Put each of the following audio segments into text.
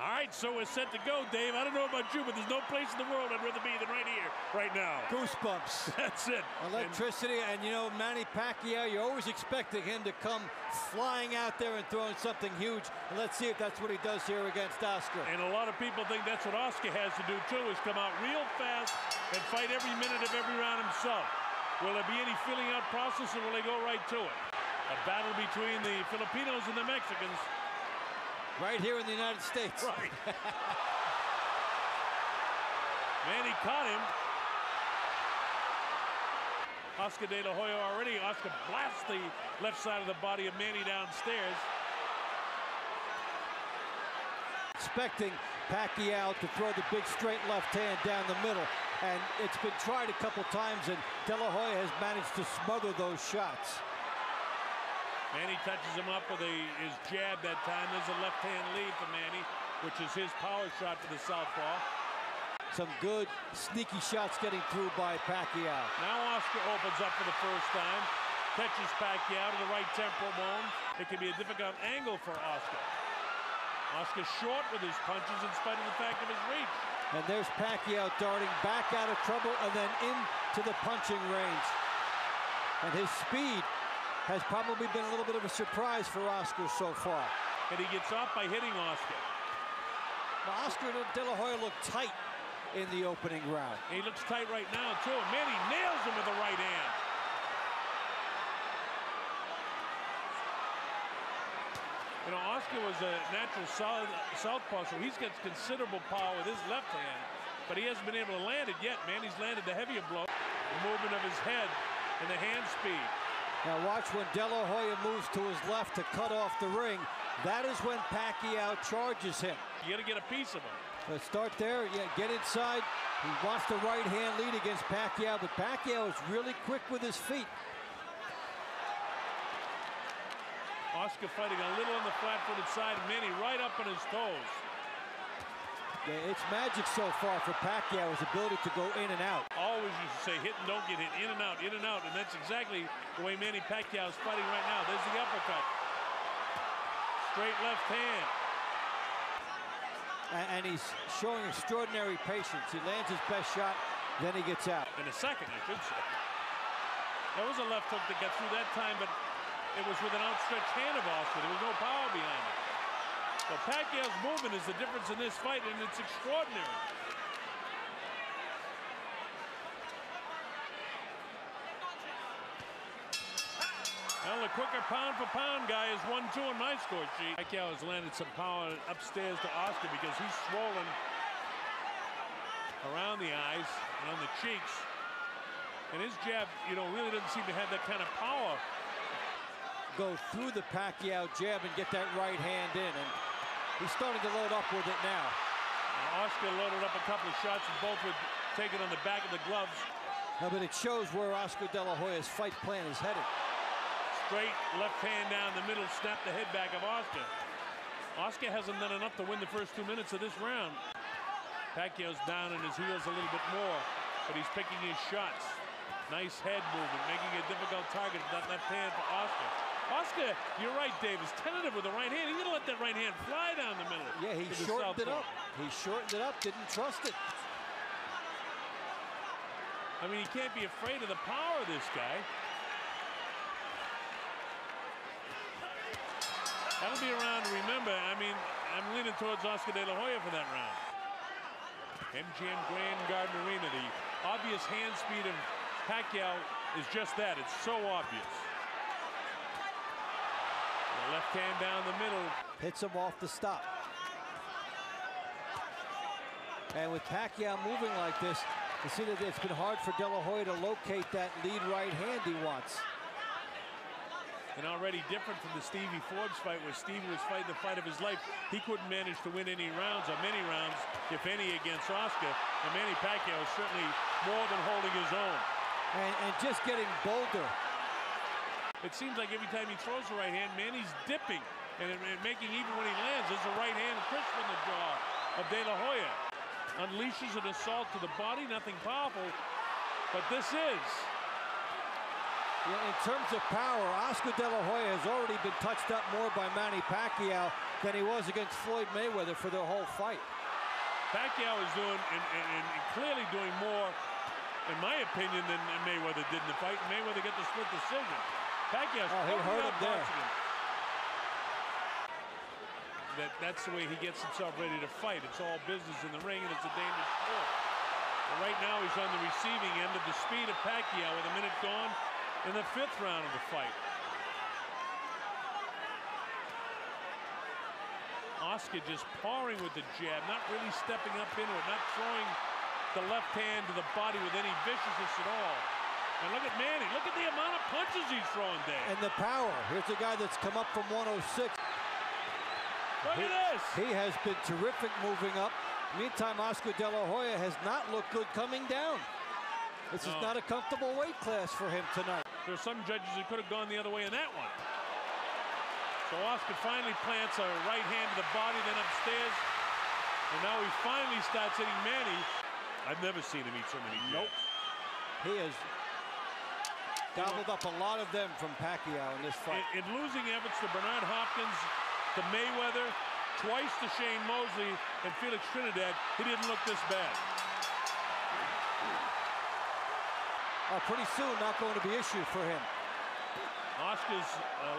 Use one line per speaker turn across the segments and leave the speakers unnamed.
All right, so we're set to go, Dave. I don't know about you, but there's no place in the world I'd rather be than right here, right now.
Goosebumps.
That's it.
Electricity, and you know, Manny Pacquiao, you're always expecting him to come flying out there and throwing something huge. And let's see if that's what he does here against Oscar.
And a lot of people think that's what Oscar has to do, too, is come out real fast and fight every minute of every round himself. Will there be any filling out process, or will they go right to it? A battle between the Filipinos and the Mexicans.
Right here in the United States.
Right. Manny caught him. Oscar De La Hoya already. Oscar blasts the left side of the body of Manny downstairs.
Expecting Pacquiao to throw the big straight left hand down the middle. And it's been tried a couple times, and De La Hoya has managed to smother those shots.
Manny touches him up with his jab that time. There's a left-hand lead for Manny, which is his power shot for the southpaw.
Some good sneaky shots getting through by Pacquiao.
Now Oscar opens up for the first time. Catches Pacquiao to the right temporal bone. It can be a difficult angle for Oscar. Oscar short with his punches in spite of the fact of his reach.
And there's Pacquiao darting back out of trouble and then into the punching range. And his speed has probably been a little bit of a surprise for Oscar so far.
And he gets off by hitting Oscar.
Now, Oscar De La Hoya looked tight in the opening round.
And he looks tight right now, too. And Manny nails him with the right hand. You know, Oscar was a natural southpaw, so he's got considerable power with his left hand, but he hasn't been able to land it yet. Manny's landed the heavier blow, the movement of his head and the hand speed.
Now watch when De La Hoya moves to his left to cut off the ring. That is when Pacquiao charges him.
You got to get a piece of him.
Let's start there. Yeah, get inside. He wants the right hand lead against Pacquiao, but Pacquiao is really quick with his feet.
Oscar fighting a little on the flat-footed side. Manny right up on his toes.
Yeah, it's magic so far for Pacquiao, his ability to go in and out.
Always used to say hit and don't get hit, in and out, and that's exactly the way Manny Pacquiao is fighting right now. There's the uppercut. Straight left hand.
And he's showing extraordinary patience. He lands his best shot, then he gets out.
In a second, I should say. There was a left hook that got through that time, but it was with an outstretched hand of Oscar. There was no power behind it. So Pacquiao's movement is the difference in this fight, and it's extraordinary. Well, the quicker pound-for-pound guy is 1-2 in my score sheet. Pacquiao has landed some power upstairs to Oscar because he's swollen around the eyes and on the cheeks. And his jab, you know, really doesn't seem to have that kind of power.
Go through the Pacquiao jab and get that right hand in. And he's starting to load up with it now.
Oscar loaded up a couple of shots, and both would take it on the back of the gloves.
No, but it shows where Oscar De La Hoya's fight plan is headed.
Straight left hand down the middle, snap the head back of Oscar. Oscar hasn't done enough to win the first 2 minutes of this round. Pacquiao's down in his heels a little bit more, but he's picking his shots. Nice head movement, making a difficult target with that left hand for Oscar. Oscar, you're right, Dave, is tentative with the right hand. He's going to let that right hand fly down the middle.
Yeah, he shortened it up. He shortened it up, didn't trust it.
I mean, he can't be afraid of the power of this guy. That'll be a round to remember. I mean, I'm leaning towards Oscar De La Hoya for that round. MGM Grand Garden Arena, the obvious hand speed of Pacquiao is just that. It's so obvious. The left hand down the middle.
Hits him off the stop. And with Pacquiao moving like this, you see that it's been hard for De La Hoya to locate that lead right hand he wants.
And already different from the Stevie Forbes fight, where Stevie was fighting the fight of his life. He couldn't manage to win any rounds, or many rounds, if any, against Oscar. And Manny Pacquiao is certainly more than holding his own.
And just getting bolder.
It seems like every time he throws the right hand, Manny's dipping and making, even when he lands, there's a right hand crisp in the jaw of De La Hoya. Unleashes an assault to the body, nothing powerful, but this is
Yeah, in terms of power, Oscar De La Hoya has already been touched up more by Manny Pacquiao than he was against Floyd Mayweather for the whole fight.
Pacquiao is doing and clearly doing more, in my opinion, than Mayweather did in the fight. Mayweather got the split decision. Pacquiao's
he hurt him there.
That's the way he gets himself ready to fight. It's all business in the ring, and it's a dangerous sport. But right now, he's on the receiving end of the speed of Pacquiao with a minute gone in the 5th round of the fight. Oscar just pouring with the jab, not really stepping up into it, not throwing the left hand to the body with any viciousness at all. And look at Manny. Look at the amount of punches he's throwing there.
And the power. Here's a guy that's come up from 106.
Look at this.
He has been terrific moving up. Meantime, Oscar De La Hoya has not looked good coming down. This is not a comfortable weight class for him tonight.
There are some judges who could have gone the other way in that one. So Oscar finally plants a right hand to the body, then upstairs. And now he finally starts hitting Manny. I've never seen him eat so many jabs.
Nope. He has gobbled up a lot of them from Pacquiao in this fight.
In losing efforts to Bernard Hopkins, to Mayweather, twice to Shane Mosley, and Felix Trinidad, he didn't look this bad.
Pretty soon, not going to be issue for him.
Oscar's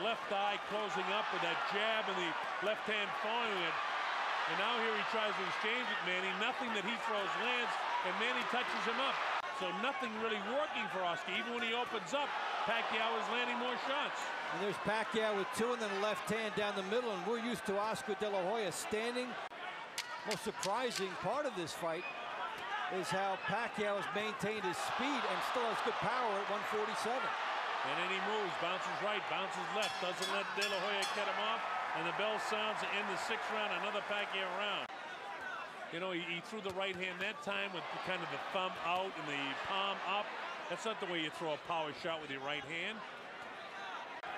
left eye closing up with that jab and the left hand following it. And now here he tries to exchange it, Manny. Nothing that he throws lands, and Manny touches him up. So nothing really working for Oscar. Even when he opens up, Pacquiao is landing more shots.
And there's Pacquiao with 2 and then a left hand down the middle, and we're used to Oscar De La Hoya standing. Most surprising part of this fight is how Pacquiao has maintained his speed and still has good power at 147.
And then he moves, bounces right, bounces left, doesn't let De La Hoya cut him off, and the bell sounds to end the 6th round, another Pacquiao round. You know, he threw the right hand that time with kind of the thumb out and the palm up. That's not the way you throw a power shot with your right hand.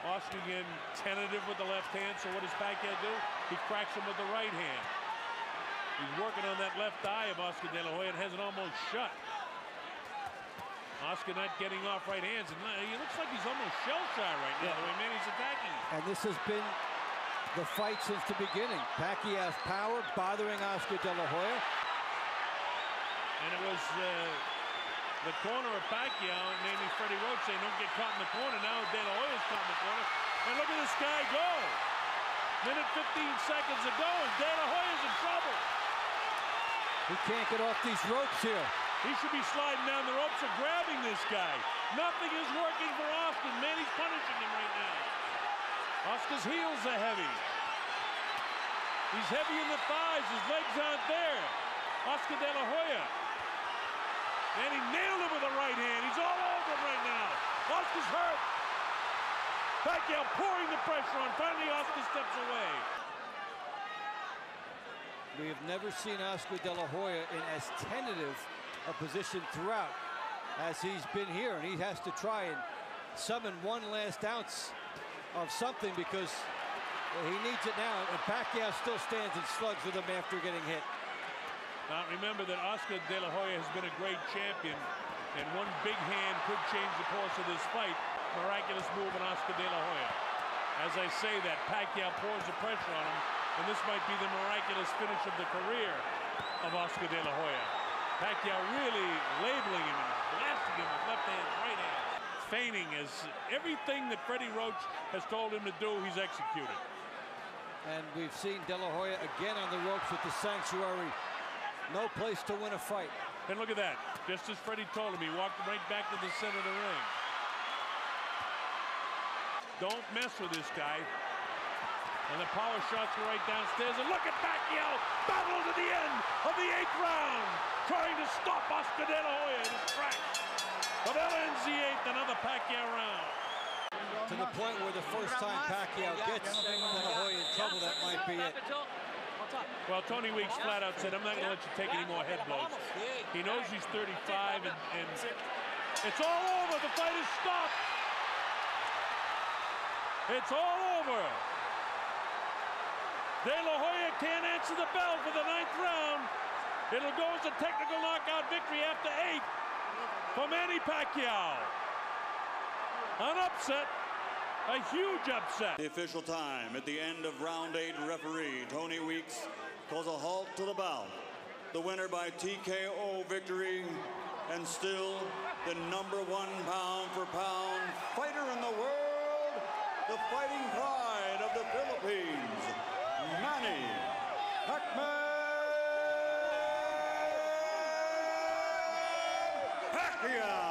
Oscar again tentative with the left hand, so what does Pacquiao do? He cracks him with the right hand. He's working on that left eye of Oscar De La Hoya and has it almost shut. Oscar not getting off right hands, and he looks like he's almost shell-shy right now, the way Manny's attacking him.
And this has been the fight since the beginning. Pacquiao's power bothering Oscar De La Hoya.
And it was the corner of Pacquiao, namely Freddie Roach, saying don't get caught in the corner. Now De La Hoya's caught in the corner. And look at this guy go. Minute 15 seconds ago, and De La Hoya's in trouble.
He can't get off these ropes here.
He should be sliding down the ropes or grabbing this guy. Nothing is working for Oscar. Manny's punishing him right now. Oscar's heels are heavy. He's heavy in the thighs. His legs aren't there. Oscar De La Hoya. And he nailed him with a right hand. He's all over him right now. Oscar's hurt. Pacquiao pouring the pressure on. Finally, Oscar steps away.
We have never seen Oscar De La Hoya in as tentative a position throughout as he's been here, and he has to try and summon one last ounce of something because he needs it now, and Pacquiao still stands and slugs with him after getting hit.
Now remember that Oscar De La Hoya has been a great champion, and one big hand could change the course of this fight. Miraculous move on Oscar De La Hoya. As I say that, Pacquiao pours the pressure on him, and this might be the miraculous finish of the career of Oscar De La Hoya. Pacquiao really labeling him and blasting him with left hand, right hand. Feigning as everything that Freddie Roach has told him to do, he's executed.
And we've seen De La Hoya again on the ropes with the sanctuary. No place to win a fight.
And look at that. Just as Freddie told him, he walked right back to the center of the ring. Don't mess with this guy. And the power shots are right downstairs. And look at Pacquiao battle to the end of the 8th round, trying to stop Oscar De La Hoya in his tracks. But that ends the 8th, another Pacquiao round.
To the point where the first time Pacquiao gets De La Hoya in trouble, that might be it.
Well, Tony Weeks flat out said, I'm not going to let you take any more head blows. He knows he's 35, and it's all over. The fight is stopped. It's all over. De La Hoya can't answer the bell for the 9th round. It'll go as a technical knockout victory after 8 for Manny Pacquiao. An upset. A huge upset.
The official time at the end of round 8, referee Tony Weeks calls a halt to the bout. The winner by TKO victory, and still the #1 pound-for-pound fighter in the world, the fighting pride of the Philippines, Manny Pacquiao.